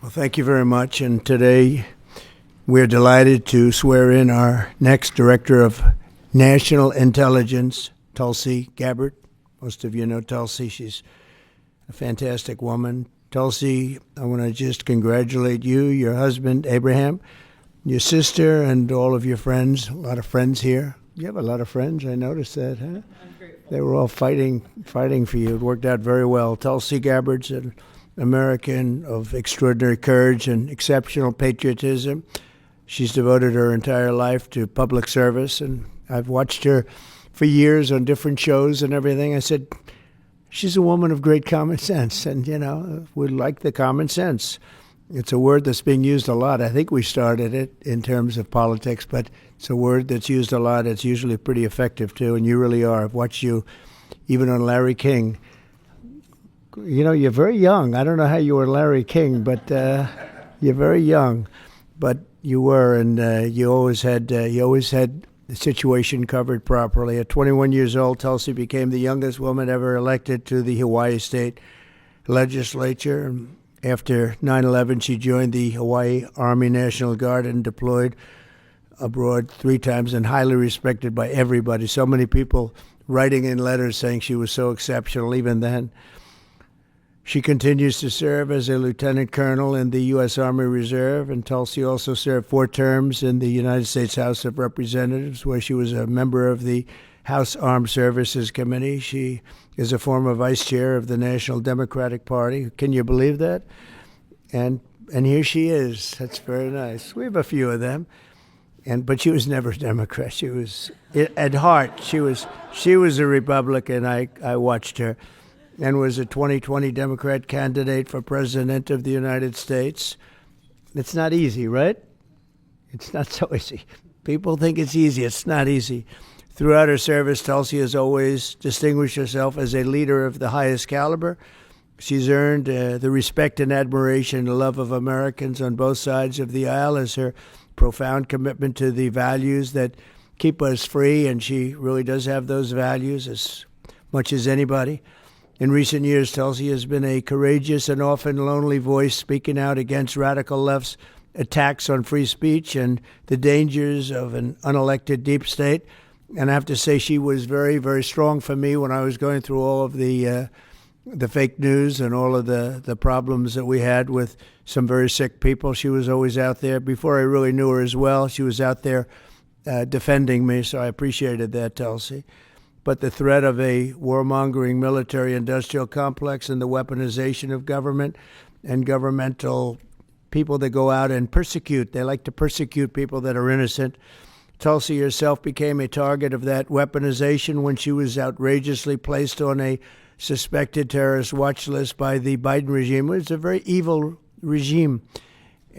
Well, thank you very much. And today we're delighted to swear in our next Director of National Intelligence, Tulsi Gabbard. Most of you know Tulsi. She's a fantastic woman. Tulsi, I want to just congratulate you, your husband, Abraham, your sister, and all of your friends. A lot of friends here. You have a lot of friends. I noticed that, huh? I'm grateful. They were all fighting for you. It worked out very well. Tulsi Gabbard's an American of extraordinary courage and exceptional patriotism. She's devoted her entire life to public service, and I've watched her for years on different shows and everything. I said, she's a woman of great common sense, and, we like the common sense. It's a word that's being used a lot. I think we started it in terms of politics, but it's a word that's used a lot. It's usually pretty effective, too, and you really are. I've watched you even on Larry King. You're very young. I don't know how you were Larry King, but you're very young. But you were, and you always had the situation covered properly. At 21 years old, Tulsi became the youngest woman ever elected to the Hawaii State Legislature. After 9/11, she joined the Hawaii Army National Guard and deployed abroad 3 times, and highly respected by everybody. So many people writing in letters saying she was so exceptional even then. She continues to serve as a lieutenant colonel in the U.S. Army Reserve, and Tulsi also served 4 terms in the United States House of Representatives, where she was a member of the House Armed Services Committee. She is a former vice chair of the National Democratic Party. Can you believe that? And here she is. That's very nice. We have a few of them. But she was never a Democrat. She was, at heart, she was a Republican. I watched her. And was a 2020 Democrat candidate for President of the United States. It's not easy, right? It's not so easy. People think it's easy. It's not easy. Throughout her service, Tulsi has always distinguished herself as a leader of the highest caliber. She's earned the respect and admiration and love of Americans on both sides of the aisle as her profound commitment to the values that keep us free, and she really does have those values as much as anybody. In recent years, Tulsi has been a courageous and often lonely voice speaking out against radical left's attacks on free speech and the dangers of an unelected deep state. And I have to say she was very, very strong for me when I was going through all of the fake news and all of the problems that we had with some very sick people. She was always out there. Before I really knew her as well, she was out there defending me, so I appreciated that, Tulsi. But the threat of a warmongering military-industrial complex and the weaponization of government and governmental people that go out and persecute. They like to persecute people that are innocent. Tulsi herself became a target of that weaponization when she was outrageously placed on a suspected terrorist watch list by the Biden regime. It's a very evil regime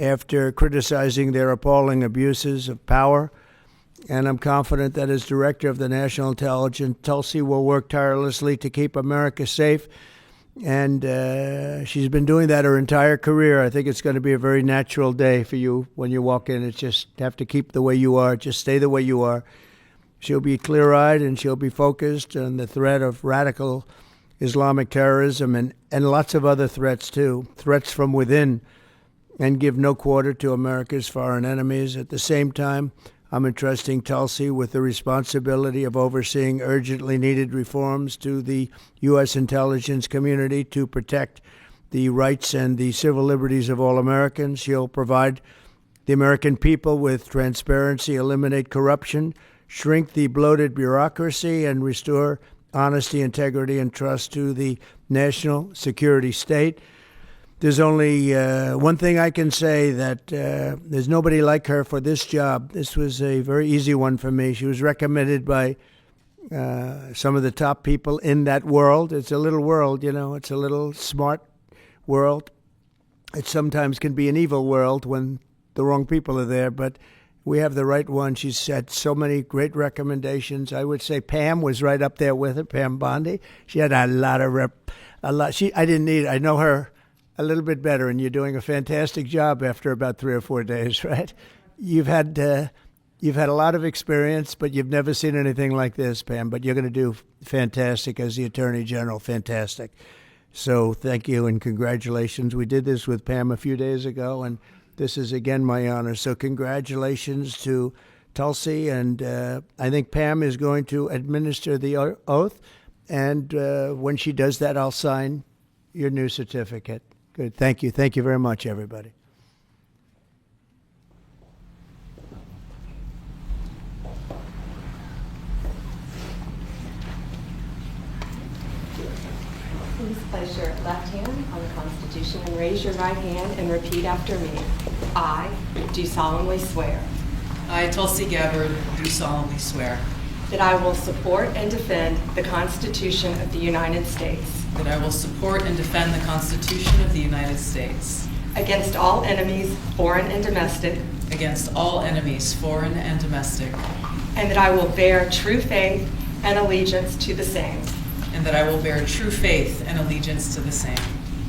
after criticizing their appalling abuses of power. And I'm confident that as Director of the National Intelligence, Tulsi will work tirelessly to keep America safe. And she's been doing that her entire career. I think it's going to be a very natural day for you when you walk in. It's just have to keep the way you are. Just stay the way you are. She'll be clear-eyed and she'll be focused on the threat of radical Islamic terrorism and lots of other threats, too, threats from within, and give no quarter to America's foreign enemies. At the same time, I'm entrusting Tulsi with the responsibility of overseeing urgently needed reforms to the U.S. intelligence community to protect the rights and the civil liberties of all Americans. She'll provide the American people with transparency, eliminate corruption, shrink the bloated bureaucracy, and restore honesty, integrity, and trust to the national security state. There's only one thing I can say, that there's nobody like her for this job. This was a very easy one for me. She was recommended by some of the top people in that world. It's a little world, It's a little smart world. It sometimes can be an evil world when the wrong people are there, but we have the right one. She's had so many great recommendations. I would say Pam was right up there with her, Pam Bondi. She had a lot. I know her a little bit better, and you're doing a fantastic job after about 3 or 4 days, right? You've had a lot of experience, but you've never seen anything like this, Pam. But you're going to do fantastic as the Attorney General, fantastic. So thank you and congratulations. We did this with Pam a few days ago, and this is again my honor. So congratulations to Tulsi, and I think Pam is going to administer the oath, and when she does that, I'll sign your new certificate. Good. Thank you. Thank you very much, everybody. Please place your left hand on the Constitution and raise your right hand and repeat after me. I do solemnly swear I, Tulsi Gabbard, do solemnly swear that I will support and defend the Constitution of the United States that I will support and defend the Constitution of the United States against all enemies, foreign and domestic, against all enemies, foreign and domestic, and that I will bear true faith and allegiance to the same, and that I will bear true faith and allegiance to the same.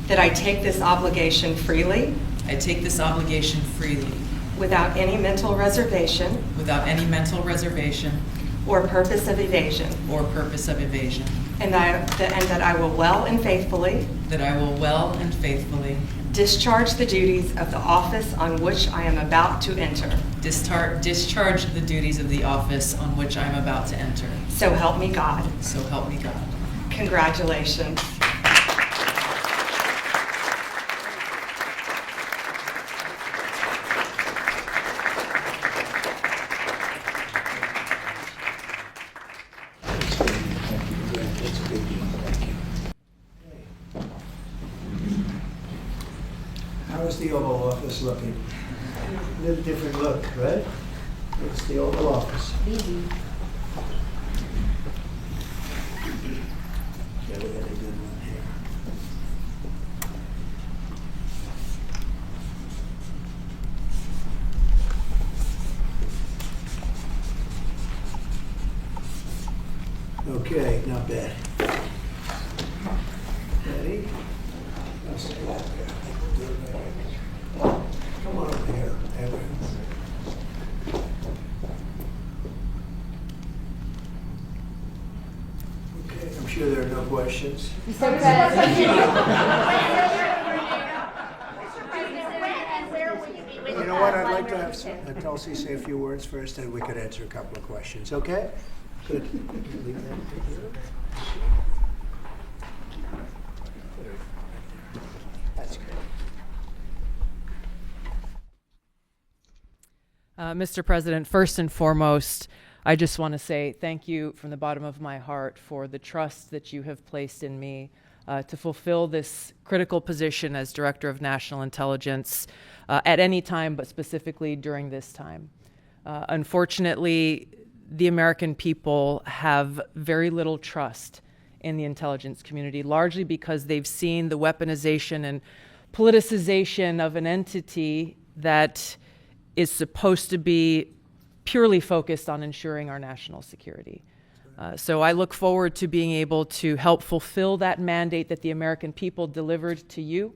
that I take this obligation freely I take this obligation freely, without any mental reservation without any mental reservation or purpose of evasion, or purpose of evasion, and that I will well and faithfully that I will well and faithfully discharge the duties of the office on which I am about to enter. discharge the duties of the office on which I am about to enter. So help me God. So help me God. Congratulations. How's the Oval Office looking? A little different look, right? It's the Oval Office. Yeah, we got a good one here. Okay, not bad. Ready? I'll stay up there. Come on over here. There we go. Okay, I'm sure there are no questions. You know what, I'd like to have Tulsi say a few words first, and we could answer a couple of questions, okay? Good. Leave that here. That's good. Mr. President, first and foremost, I just want to say thank you from the bottom of my heart for the trust that you have placed in me to fulfill this critical position as Director of National Intelligence at any time, but specifically during this time. Unfortunately, the American people have very little trust in the intelligence community, largely because they've seen the weaponization and politicization of an entity that is supposed to be purely focused on ensuring our national security. So I look forward to being able to help fulfill that mandate that the American people delivered to you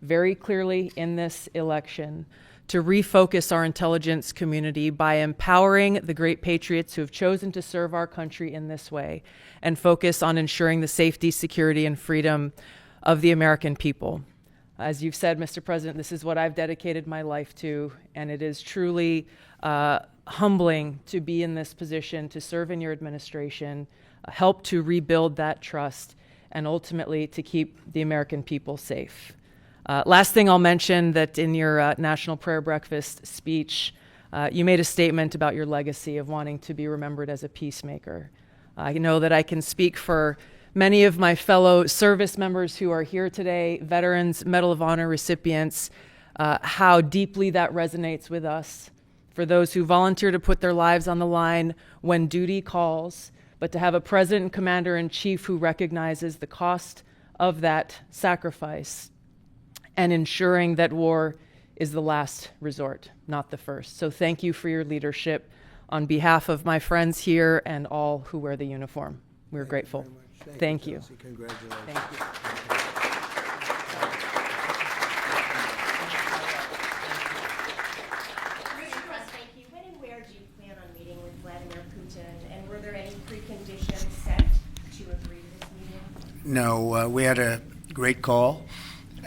very clearly in this election, to refocus our intelligence community by empowering the great patriots who have chosen to serve our country in this way, and focus on ensuring the safety, security, and freedom of the American people. As you've said, Mr. President, this is what I've dedicated my life to, and it is truly humbling to be in this position, to serve in your administration, help to rebuild that trust, and ultimately to keep the American people safe. Last thing I'll mention, that in your National Prayer Breakfast speech, you made a statement about your legacy of wanting to be remembered as a peacemaker. I know that I can speak for many of my fellow service members who are here today, veterans, Medal of Honor recipients, how deeply that resonates with us. For those who volunteer to put their lives on the line when duty calls, but to have a president and commander-in-chief who recognizes the cost of that sacrifice and ensuring that war is the last resort, not the first. So thank you for your leadership on behalf of my friends here and all who wear the uniform. We're grateful. Thank you. Congratulations. Thank you. When and where do you plan on meeting with Vladimir Putin, and were there any preconditions set to agree to this meeting? No, we had a great call,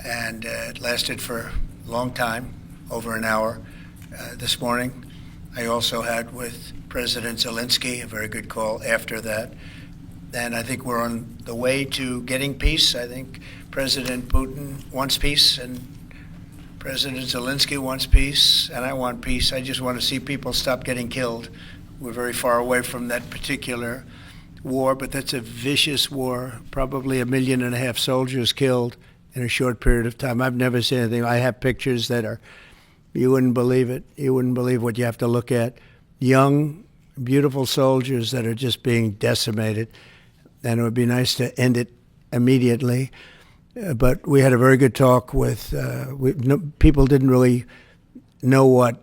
and it lasted for a long time, over an hour this morning. I also had with President Zelensky a very good call after that. And I think we're on the way to getting peace. I think President Putin wants peace, and President Zelensky wants peace, and I want peace. I just want to see people stop getting killed. We're very far away from that particular war, but that's a vicious war. Probably 1.5 million soldiers killed in a short period of time. I've never seen anything. I have pictures that are, you wouldn't believe it. You wouldn't believe what you have to look at. Young, beautiful soldiers that are just being decimated. And it would be nice to end it immediately. But we had a very good talk with, people didn't really know what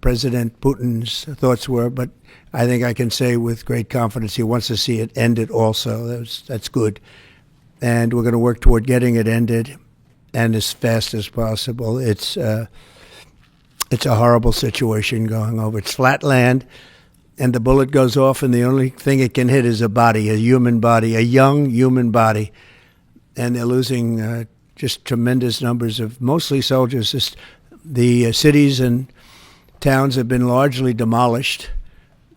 President Putin's thoughts were, but I think I can say with great confidence he wants to see it ended also. That's good. And we're going to work toward getting it ended, and as fast as possible. It's a horrible situation going over. It's flat land, and the bullet goes off, and the only thing it can hit is a body, a human body, a young human body. And they're losing just tremendous numbers of mostly soldiers. Just the cities and towns have been largely demolished.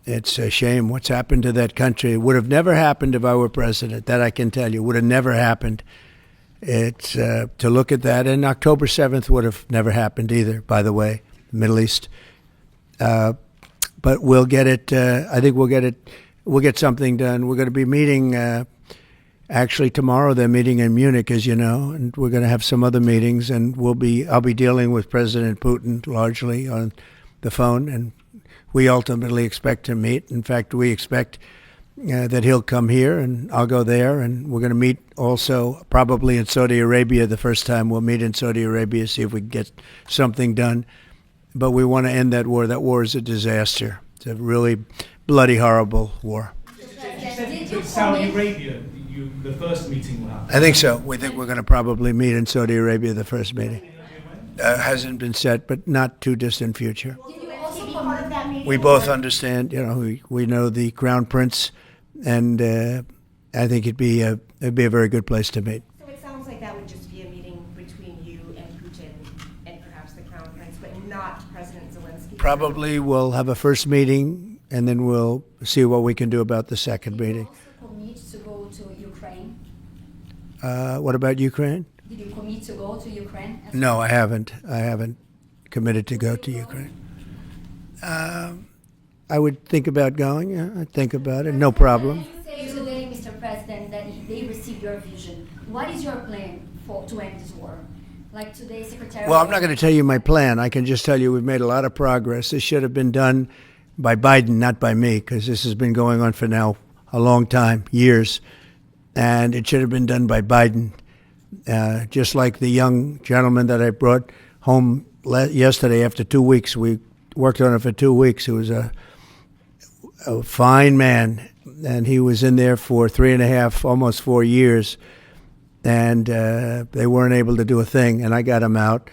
It's a shame what's happened to that country. It would have never happened if I were president. That I can tell you. Would have never happened. It's to look at that. And October 7th would have never happened either, by the way, the Middle East. But we'll get it. I think we'll get it. We'll get something done. We're going to be meeting, actually tomorrow they're meeting in Munich, as you know, and we're going to have some other meetings, and I'll be dealing with President Putin largely on the phone, and we ultimately expect to meet. In fact, we expect that he'll come here and I'll go there, and we're going to meet also probably in Saudi Arabia the first time. We'll meet in Saudi Arabia, see if we can get something done. But we want to end that war. That war is a disaster. It's a really bloody, horrible war. Saudi Arabia, the first meeting will happen. I think so. We think we're going to probably meet in Saudi Arabia the first meeting. Hasn't been set, but not too distant future. Did you also be part of that meeting? We both understand, we know the Crown Prince, and I think it'd be a very good place to meet. So it sounds like that would just be a meeting between you and Putin and perhaps the Crown Prince, but not President Zelensky? Probably we'll have a first meeting, and then we'll see what we can do about the second meeting. Did you also commit to go to Ukraine? What about Ukraine? Did you commit to go to Ukraine? No, I haven't. I haven't committed to go to Ukraine. I would think about going. Yeah, I'd think about it. No problem. You say today, Mr. President, that they received your vision. What is your plan to end this war? Like today, Secretary. Well, I'm not going to tell you my plan. I can just tell you we've made a lot of progress. This should have been done by Biden, not by me, because this has been going on for now a long time, years. And it should have been done by Biden. Just like the young gentleman that I brought home yesterday after 2 weeks. We worked on it for 2 weeks. He was a fine man, and he was in there for 3.5, almost 4 years, and they weren't able to do a thing, and I got him out.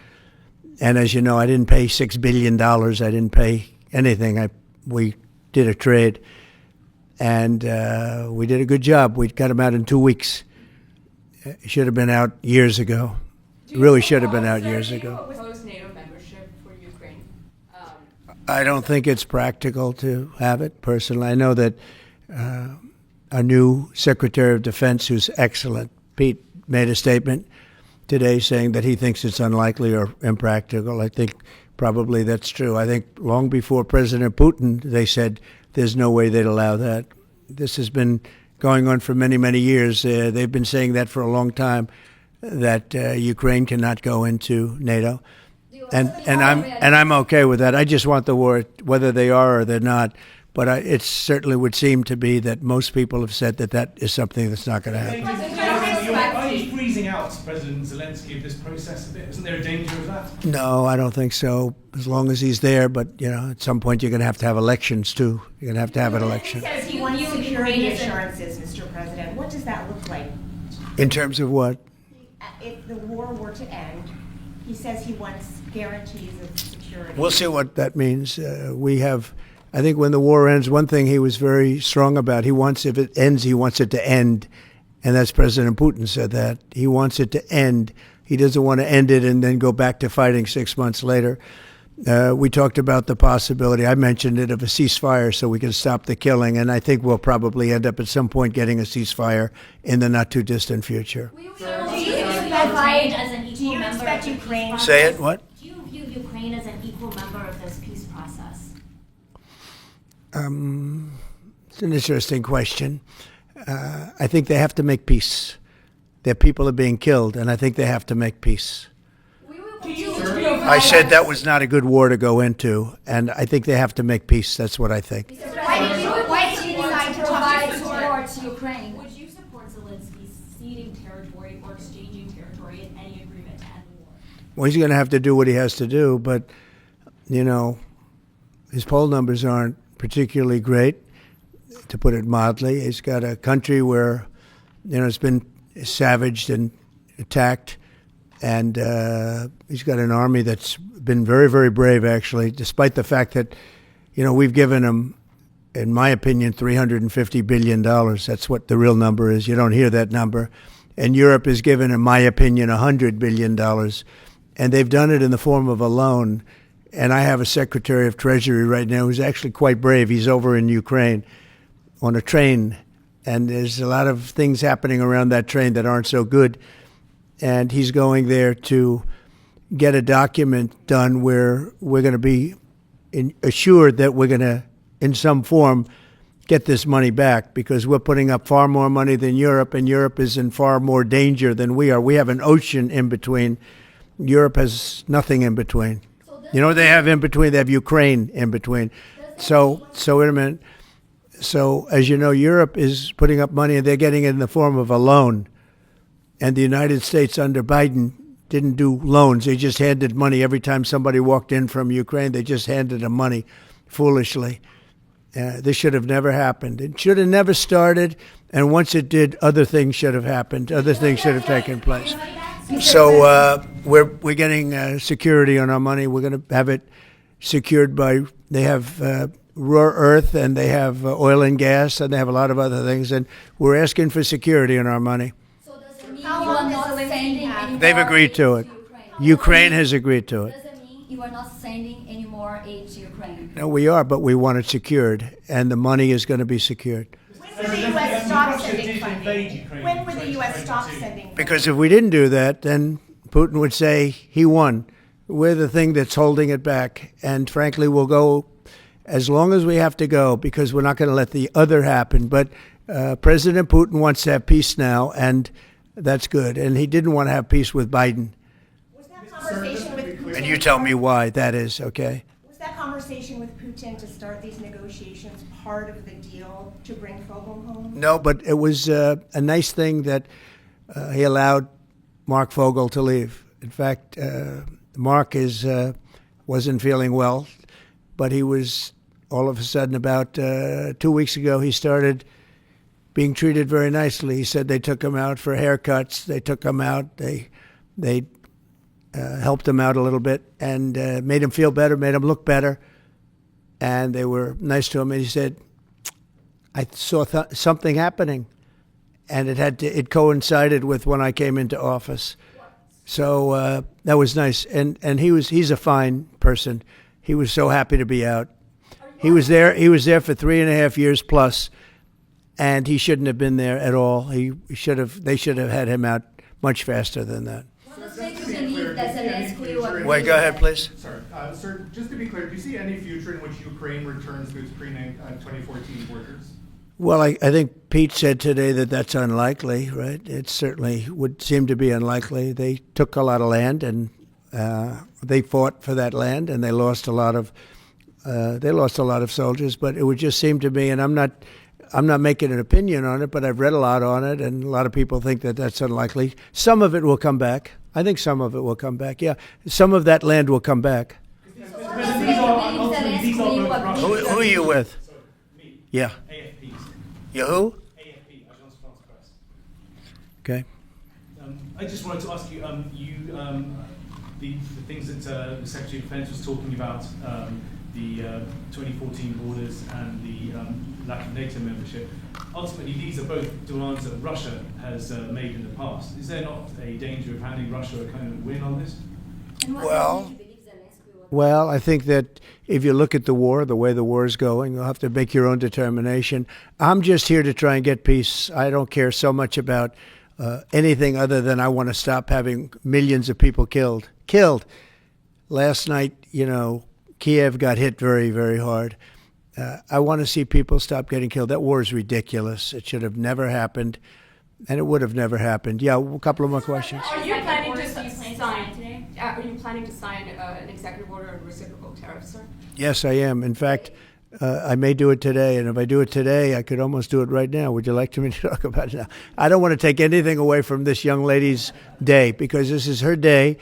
And as you know, I didn't pay $6 billion. I didn't pay anything. We did a trade, and we did a good job. We got him out in 2 weeks. It should have been out years ago. Really should have been out years ago. Oppose NATO membership for Ukraine? I don't think it's practical to have it, personally. I know that our new Secretary of Defense, who's excellent, Pete, made a statement today saying that he thinks it's unlikely or impractical. I think probably that's true. I think long before President Putin, they said there's no way they'd allow that. This has been going on for many, many years. They've been saying that for a long time, that Ukraine cannot go into NATO. And I'm okay with that. I just want the war, whether they are or they're not. But it certainly would seem to be that most people have said that is something that's not going to happen. Are you freezing out President Zelensky of this process a bit? Isn't there a danger of that? No, I don't think so. As long as he's there, but at some point you're going to have elections too. You're going to have an election. He says he wants security assurances, Mr. President. What does that look like? In terms of what? If the war were to end, he says he wants guarantees of security. We'll see what that means. I think when the war ends, one thing he was very strong about, if it ends, he wants it to end. And that's President Putin said that. He wants it to end. He doesn't want to end it and then go back to fighting 6 months later. We talked about the possibility, I mentioned it, of a ceasefire so we can stop the killing, and I think we'll probably end up at some point getting a ceasefire in the not-too-distant future. Do you Ukraine as an Do equal you member expect of the peace Ukraine- process? Say it, what? Do you view Ukraine as an equal member of this peace process? It's an interesting question. I think they have to make peace. Their people are being killed, and I think they have to make peace. We will Do you- continue to do you- I said that was not a good war to go into, and I think they have to make peace. That's what I think. Mr. Why did you- President, why did you decide to talk provide to support to Ukraine? Would you support Zelensky ceding territory or exchanging territory in any agreement to end the war? Well, he's going to have to do what he has to do, but, you know, his poll numbers aren't particularly great, to put it mildly. He's got a country where, you know, it's been savaged and attacked, and he's got an army that's been very, very brave, actually, despite the fact that, you know, we've given him, in my opinion, $350 billion. That's what the real number is. You don't hear that number. And Europe has given, in my opinion, $100 billion. And they've done it in the form of a loan. And I have a Secretary of Treasury right now who's actually quite brave. He's over in Ukraine on a train. And there's a lot of things happening around that train that aren't so good. And he's going there to get a document done where we're going to be assured that we're going to, in some form, get this money back, because we're putting up far more money than Europe, and Europe is in far more danger than we are. We have an ocean in between. Europe has nothing in between. You know what they have in between? They have Ukraine in between. So wait a minute. So, as you know, Europe is putting up money, and they're getting it in the form of a loan. And the United States under Biden didn't do loans. They just handed money every time somebody walked in from Ukraine. They just handed them money foolishly. This should have never happened. It should have never started. And once it did, other things should have happened. Other things should have taken place. So we're getting security on our money. We're going to have it secured by, they have rare earth, and they have oil and gas, and they have a lot of other things. And we're asking for security on our money. So does it mean How you long are does not Zelensky sending have? any They've more agreed aid to it. Ukraine? Ukraine has agreed to it. Does it mean you are not sending any more aid to Ukraine? No, we are, but we want it secured, and the money is going to be secured. When will the U.S. stop sending Invade funding? Ukraine When in will the U.S. stop 2022? sending funding? Because if we didn't do that, then Putin would say he won. We're the thing that's holding it back. And frankly, we'll go as long as we have to go, because we're not going to let the other happen. But President Putin wants to have peace now, and that's good. And he didn't want to have peace with Biden. Was that conversation with Putin? And you tell me why that is, okay? Was that conversation with Putin to start these negotiations part of the deal to bring Fogel home? No, but it was a nice thing that he allowed Mark Fogel to leave. In fact, Mark wasn't feeling well, but he was, all of a sudden, about 2 weeks ago, he started being treated very nicely. He said they took him out for haircuts. They took him out. They helped him out a little bit and made him feel better, made him look better. And they were nice to him. And he said, I saw something happening. And it coincided with when I came into office. So that was nice. And he's a fine person. He was so happy to be out. He was there for 3.5 years plus, and he shouldn't have been there at all. They should have had him out much faster than that. What does make you believe that Zelensky will agree? Wait, go ahead, please. Sorry, sir, just to be clear, do you see any future in which Ukraine returns to its pre-2014 borders? Well, I think Pete said today that that's unlikely, right? It certainly would seem to be unlikely. They took a lot of land, and they fought for that land, and they lost a lot of soldiers. But it would just seem to me, and I'm not making an opinion on it, but I've read a lot on it, and a lot of people think that that's unlikely. Some of it will come back. I think some of it will come back. Yeah, some of that land will come back. Who are you with? Me, Yeah. AFP. You who? AFP, Agence France Presse. Okay. I just wanted to ask you, the things that the Secretary of Defence was talking about the 2014 borders and the lack of NATO membership. Ultimately, these are both demands that Russia has made in the past. Is there not a danger of handing Russia a kind of win on this? And what Well- do you believe Zelensky will Well, I think that if you look at the war, the way the war is going, you'll have to make your own determination. I'm just here to try and get peace. I don't care so much about anything other than I want to stop having millions of people killed. Last night, Kiev got hit very, very hard. I want to see people stop getting killed. That war is ridiculous. It should have never happened, and it would have never happened. Yeah, a couple of more questions. Are you planning to sign today? Are you planning to sign an executive order on reciprocal tariffs, sir? Yes, I am. In fact, I may do it today, and if I do it today, I could almost do it right now. Would you like me to talk about it now? I don't want to take anything away from this young lady's day, because this is her day,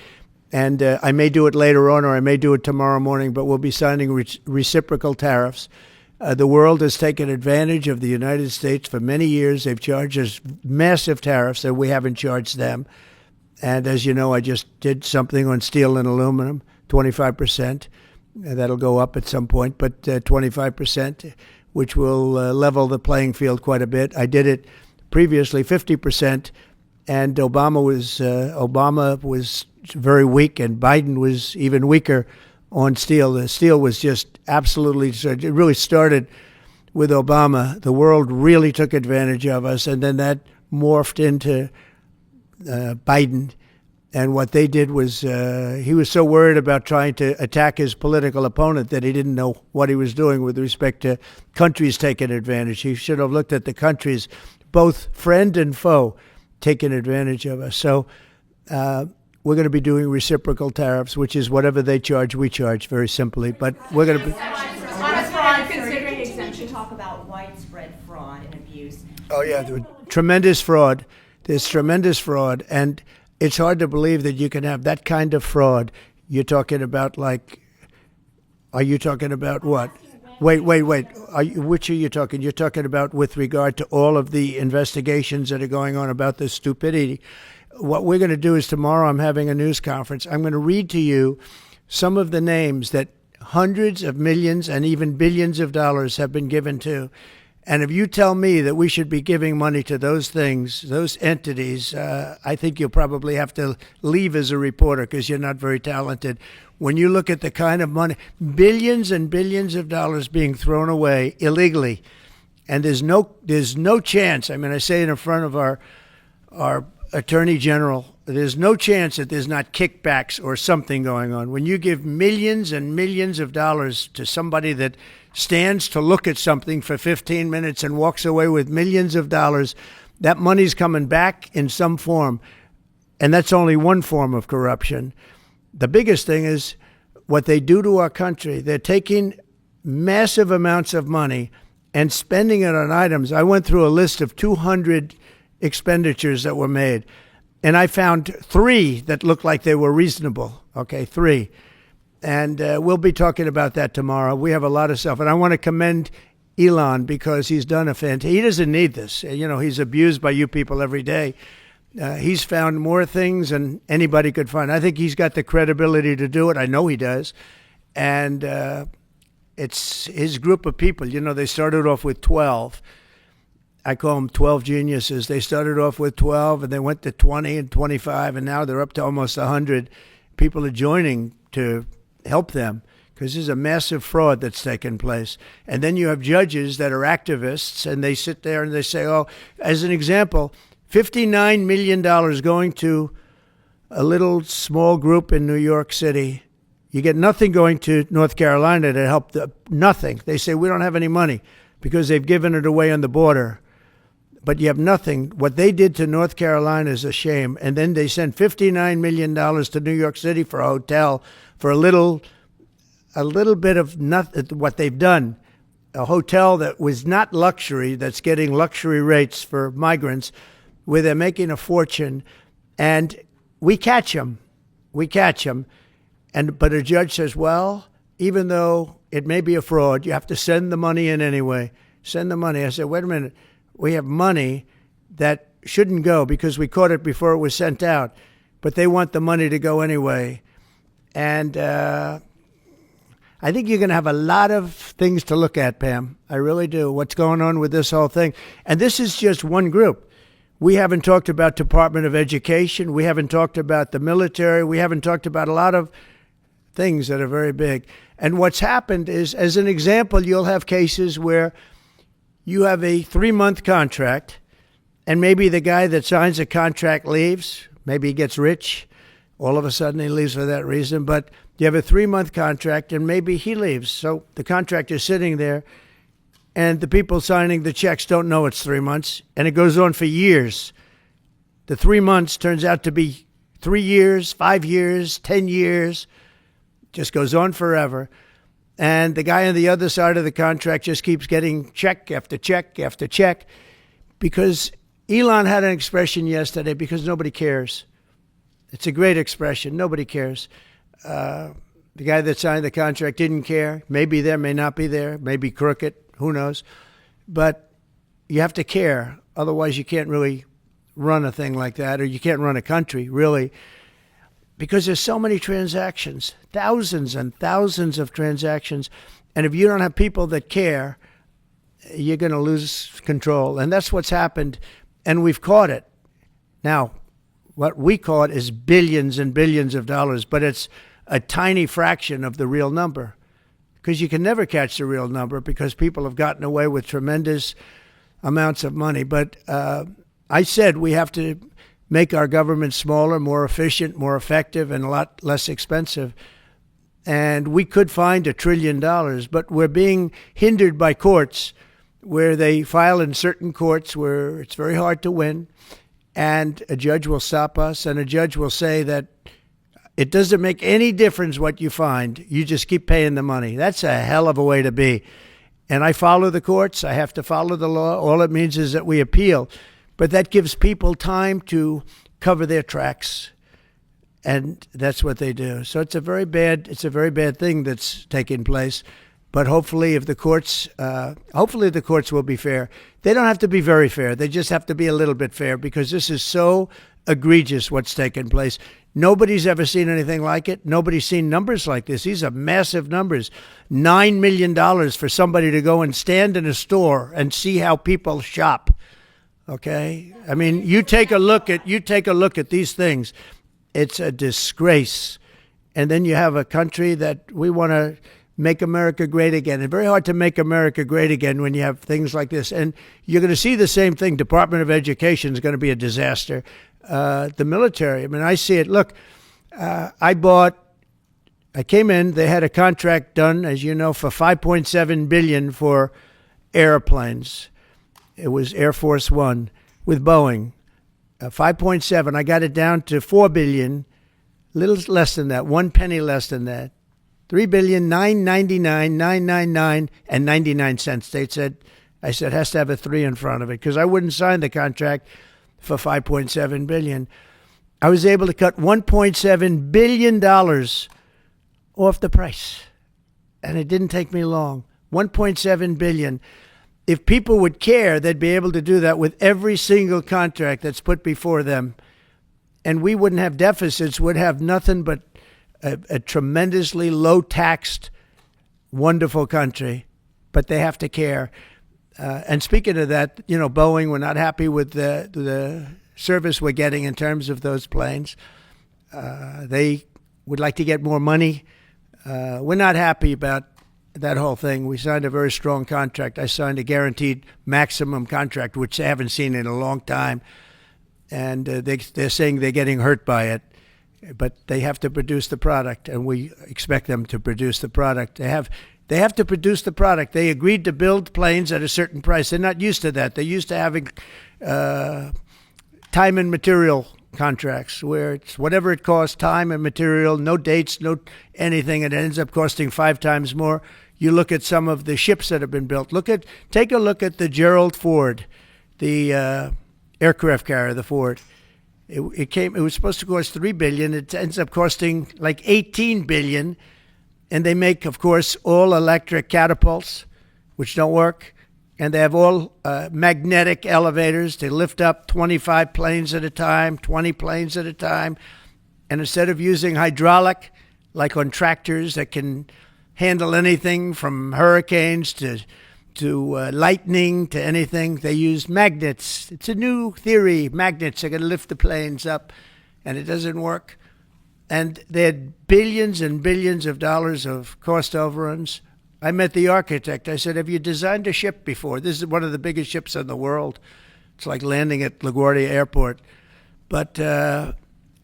and I may do it later on, or I may do it tomorrow morning, but we'll be signing reciprocal tariffs. The world has taken advantage of the United States for many years. They've charged us massive tariffs that we haven't charged them. And as you know, I just did something on steel and aluminum, 25%. That'll go up at some point, but 25%, which will level the playing field quite a bit. I did it previously 50%, and Obama was very weak, and Biden was even weaker on steel. The steel was just absolutely, it really started with Obama. The world really took advantage of us, and then that morphed into Biden. And what they did was he was so worried about trying to attack his political opponent that he didn't know what he was doing with respect to countries taking advantage. He should have looked at the countries, both friend and foe, taking advantage of us. So we're going to be doing reciprocal tariffs, which is whatever they charge, we charge, very simply. But we're going to be... Considering exemption, talk about widespread fraud and abuse. Oh, yeah, tremendous fraud. There's tremendous fraud. And it's hard to believe that you can have that kind of fraud. You're talking about are you talking about what? Wait. Which are you talking? You're talking about with regard to all of the investigations that are going on about this stupidity. What we're going to do is tomorrow I'm having a news conference. I'm going to read to you some of the names that hundreds of millions and even billions of dollars have been given to. And if you tell me that we should be giving money to those things, those entities, I think you'll probably have to leave as a reporter because you're not very talented. When you look at the kind of money, billions and billions of dollars being thrown away illegally, and there's no chance. I mean, I say it in front of our Attorney General, there's no chance that there's not kickbacks or something going on. When you give millions and millions of dollars to somebody that stands to look at something for 15 minutes and walks away with millions of dollars, that money's coming back in some form. And that's only one form of corruption. The biggest thing is what they do to our country. They're taking massive amounts of money and spending it on items. I went through a list of 200 expenditures that were made, and I found 3 that looked like they were reasonable. Okay, 3. And we'll be talking about that tomorrow. We have a lot of stuff. And I want to commend Elon because he's done he doesn't need this. He's abused by you people every day. He's found more things than anybody could find. I think he's got the credibility to do it. I know he does. And it's his group of people. They started off with 12. I call them 12 geniuses. They started off with 12, and they went to 20 and 25, and now they're up to almost 100. People are joining to help them because there's a massive fraud that's taken place. And then you have judges that are activists, and they sit there and they say, as an example, $59 million going to a little small group in New York City. You get nothing going to North Carolina to help nothing. They say, we don't have any money because they've given it away on the border. But you have nothing. What they did to North Carolina is a shame. And then they sent $59 million to New York City for a hotel for a little bit of nothing. What they've done, a hotel that was not luxury, that's getting luxury rates for migrants, where they're making a fortune, and we catch them. But a judge says, well, even though it may be a fraud, you have to send the money in anyway. Send the money. I said, wait a minute. We have money that shouldn't go because we caught it before it was sent out, but they want the money to go anyway. And I I think you're going to have a lot of things to look at, Pam. I really do. What's going on with this whole thing? And this is just one group. We haven't talked about Department of Education. We haven't talked about the military. We haven't talked about a lot of things that are very big. And what's happened is, as an example, you'll have cases where you have a 3-month contract, and maybe the guy that signs the contract leaves. Maybe he gets rich. All of a sudden he leaves for that reason. But you have a 3-month contract, and maybe he leaves. So the contract is sitting there, and the people signing the checks don't know it's 3 months, and it goes on for years. The 3 months turns out to be 3 years, 5 years, 10 years, just goes on forever. And the guy on the other side of the contract just keeps getting check after check after check, because Elon had an expression yesterday, because nobody cares. It's a great expression. Nobody cares. The guy that signed the contract didn't care. Maybe there, may not be there, maybe crooked, who knows. But you have to care. Otherwise, you can't really run a thing like that, or you can't run a country, really, because there's so many transactions, thousands and thousands of transactions. And if you don't have people that care, you're going to lose control. And that's what's happened. And we've caught it. Now, what we caught is billions and billions of dollars, but it's a tiny fraction of the real number, because you can never catch the real number, because people have gotten away with tremendous amounts of money. But I said we have to make our government smaller, more efficient, more effective, and a lot less expensive. And we could find $1 trillion, but we're being hindered by courts, where they file in certain courts where it's very hard to win, and a judge will stop us, and a judge will say that it doesn't make any difference what you find. You just keep paying the money. That's a hell of a way to be. And I follow the courts. I have to follow the law. All it means is that we appeal. But that gives people time to cover their tracks. And that's what they do. So it's a very bad thing that's taking place. But hopefully the courts will be fair. They don't have to be very fair. They just have to be a little bit fair, because this is so egregious what's taken place. Nobody's ever seen anything like it. Nobody's seen numbers like this. These are massive numbers. $9 million for somebody to go and stand in a store and see how people shop. Okay? I mean, you take a look at these things. It's a disgrace. And then you have a country that we want to make America great again. It's very hard to make America great again when you have things like this. And you're going to see the same thing. Department of Education is going to be a disaster. The military, I mean, I see it. Look, I came in, they had a contract done, as you know, for $5.7 billion for airplanes. It was Air Force One with Boeing. 5.7. I got it down to $4 billion, little less than that, 1 penny less than that. $3,999,999 and 99 cents. I said it has to have a 3 in front of it, because I wouldn't sign the contract for $5.7 billion. I was able to cut $1.7 billion off the price, and it didn't take me long. $1.7 billion. If people would care, they'd be able to do that with every single contract that's put before them, and we wouldn't have deficits. We'd have nothing but a tremendously low-taxed, wonderful country. But they have to care. And speaking of that, you know, Boeing, we're not happy with the service we're getting in terms of those planes. They would like to get more money. We're not happy about that whole thing. We signed a very strong contract. I signed a guaranteed maximum contract, which they haven't seen in a long time. And they're saying they're getting hurt by it. But they have to produce the product, and we expect them to produce the product. They have to produce the product. They agreed to build planes at a certain price. They're not used to that. They're used to having time and material contracts, where it's whatever it costs, time and material, no dates, no anything, and it ends up costing 5 times more. You look at some of the ships that have been built. Take a look at the Gerald Ford, the aircraft carrier, the Ford. It was supposed to cost $3 billion. It ends up costing like $18 billion. And they make, of course, all electric catapults, which don't work. And they have all magnetic elevators to lift up 25 planes at a time, 20 planes at a time. And instead of using hydraulic, like on tractors that can handle anything from hurricanes to lightning to anything. They use magnets. It's a new theory. Magnets are going to lift the planes up, and it doesn't work. And they had billions and billions of dollars of cost overruns. I met the architect. I said, have you designed a ship before? This is one of the biggest ships in the world. It's like landing at LaGuardia Airport. But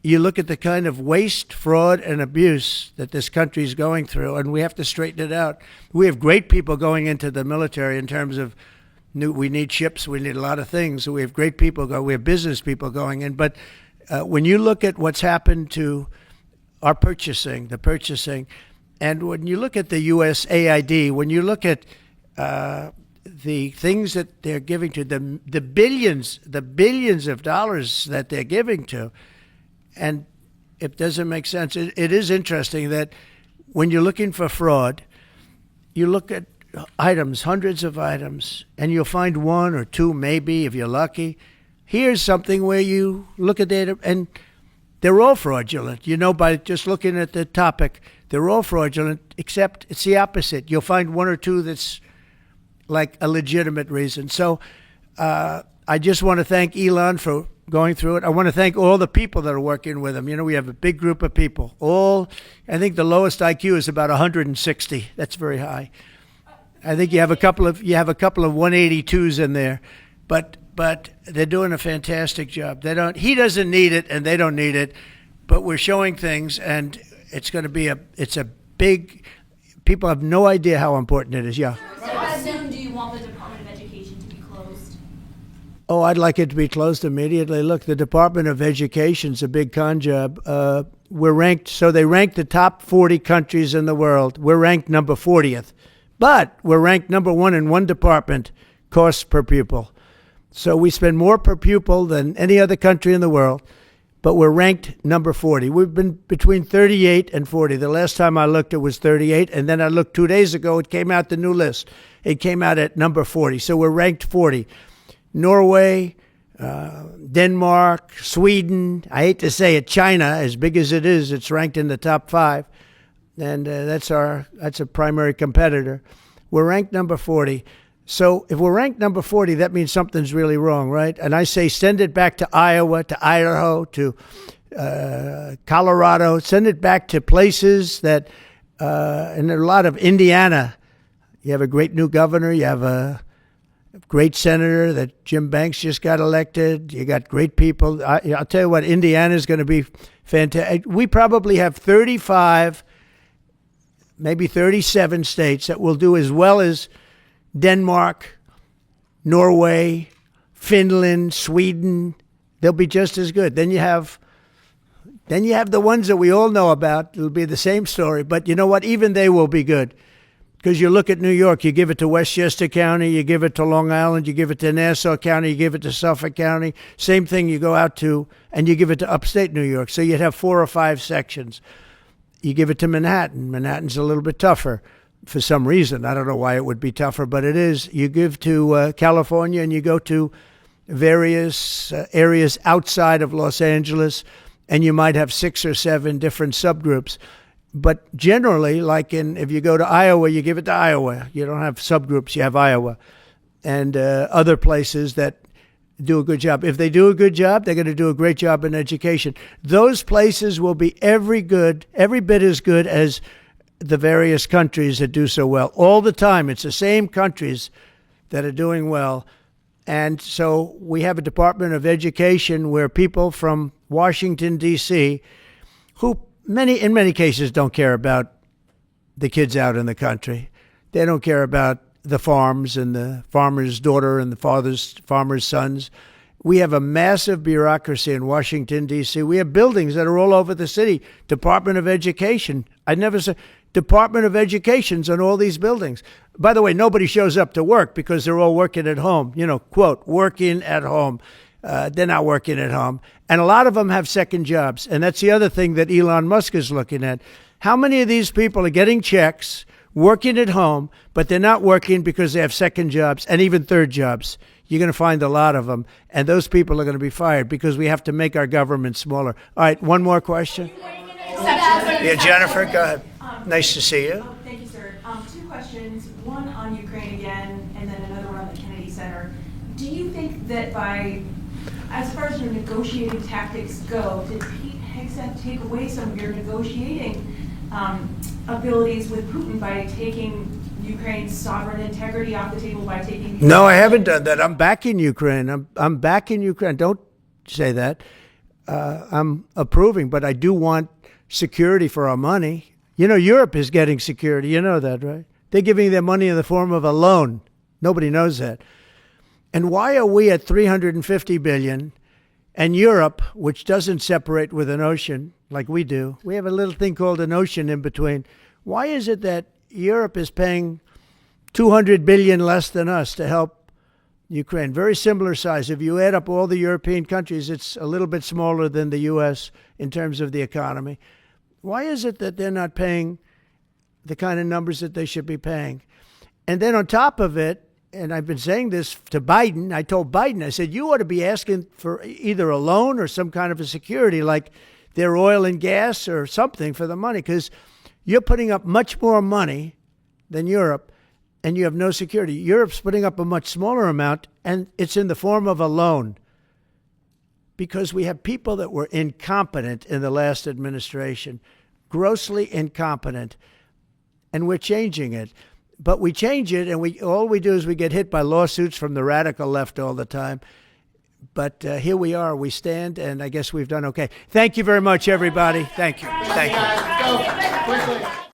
you look at the kind of waste, fraud, and abuse that this country is going through, and we have to straighten it out. We have great people going into the military in terms of we need ships, we need a lot of things. We have great people we have business people going in. But when you look at what's happened to our purchasing, and when you look at the USAID, when you look at the things that they're giving to them, the billions of dollars that they're giving to, and it doesn't make sense. It is interesting that when you're looking for fraud, you look at items, hundreds of items, and you'll find one or two, maybe, if you're lucky. Here's something where you look at data, and they're all fraudulent. You know, by just looking at the topic, they're all fraudulent, except it's the opposite. You'll find one or two that's like a legitimate reason. So I just want to thank Elon for going through it. I want to thank all the people that are working with him. You know, we have a big group of people. I think the lowest IQ is about 160. That's very high. I think you have a couple of 182s in there, but they're doing a fantastic job. He doesn't need it, and they don't need it, but we're showing things, and it's going to be it's a big. People have no idea how important it is. Yeah. So how soon do you want the Department of Education to be closed? Oh, I'd like it to be closed immediately. Look, the Department of Education's a big con job. We're ranked, so they rank the top 40 countries in the world. We're ranked number 40th, but we're ranked number 1 in one department, costs per pupil. So we spend more per pupil than any other country in the world, but we're ranked number 40. We've been between 38 and 40. The last time I looked, it was 38, and then I looked 2 days ago, it came out the new list. It came out at number 40, so we're ranked 40. Norway, Denmark, Sweden, I hate to say it, China, as big as it is, it's ranked in the top 5, and that's a primary competitor. We're ranked number 40. So if we're ranked number 40, that means something's really wrong, right? And I say send it back to Iowa, to Idaho, to Colorado. Send it back to places that, and a lot of Indiana. You have a great new governor. You have a great senator that Jim Banks just got elected. You got great people. I'll tell you what, Indiana is going to be fantastic. We probably have 35, maybe 37 states that will do as well as Denmark, Norway, Finland, Sweden. They'll be just as good. Then you have the ones that we all know about. It'll be the same story. But you know what? Even they will be good. Because you look at New York, you give it to Westchester County, you give it to Long Island, you give it to Nassau County, you give it to Suffolk County. Same thing you go out to, and you give it to upstate New York. So you'd have 4 or 5 sections. You give it to Manhattan. Manhattan's a little bit tougher for some reason. I don't know why it would be tougher, but it is. You give to California, and you go to various areas outside of Los Angeles, and you might have 6 or 7 different subgroups. But generally, like if you go to Iowa, you give it to Iowa. You don't have subgroups, you have Iowa. And other places that do a good job. If they do a good job, they're going to do a great job in education. Those places will be every bit as good as the various countries that do so well. All the time, it's the same countries that are doing well. And so we have a Department of Education where people from Washington, D.C., who in many cases don't care about the kids out in the country. They don't care about the farms and the farmer's daughter and the farmer's sons. We have a massive bureaucracy in Washington, D.C. We have buildings that are all over the city. Department of Education. I never said Department of Education's on all these buildings. By the way, nobody shows up to work because they're all working at home. You know, quote, working at home. They're not working at home. And a lot of them have second jobs. And that's the other thing that Elon Musk is looking at. How many of these people are getting checks, working at home, but they're not working because they have second jobs and even third jobs? You're going to find a lot of them. And those people are going to be fired because we have to make our government smaller. All right, one more question. Yeah, Jennifer, go ahead. Nice to see you. Thank you, sir. that as far as your negotiating tactics go, did Pete Hegseth take away some of your negotiating abilities with Putin by taking Ukraine's sovereign integrity off the table, by taking... No, I haven't done that. I'm backing Ukraine. I'm backing Ukraine. Don't say that. I'm approving, but I do want security for our money. You know, Europe is getting security. You know that, right? They're giving their money in the form of a loan. Nobody knows that. And why are we at 350 billion and Europe, which doesn't separate with an ocean like we do, we have a little thing called an ocean in between. Why is it that Europe is paying 200 billion less than us to help Ukraine? Very similar size. If you add up all the European countries, it's a little bit smaller than the U.S. in terms of the economy. Why is it that they're not paying the kind of numbers that they should be paying? And then on top of it, and I've been saying this to Biden, I told Biden, I said, you ought to be asking for either a loan or some kind of a security, like their oil and gas or something for the money, because you're putting up much more money than Europe, and you have no security. Europe's putting up a much smaller amount, and it's in the form of a loan, because we have people that were incompetent in the last administration, grossly incompetent, and we're changing it. But we change it, and all we do is we get hit by lawsuits from the radical left all the time. But here we are. We stand, and I guess we've done okay. Thank you very much, everybody. Thank you. Thank you. Go quickly.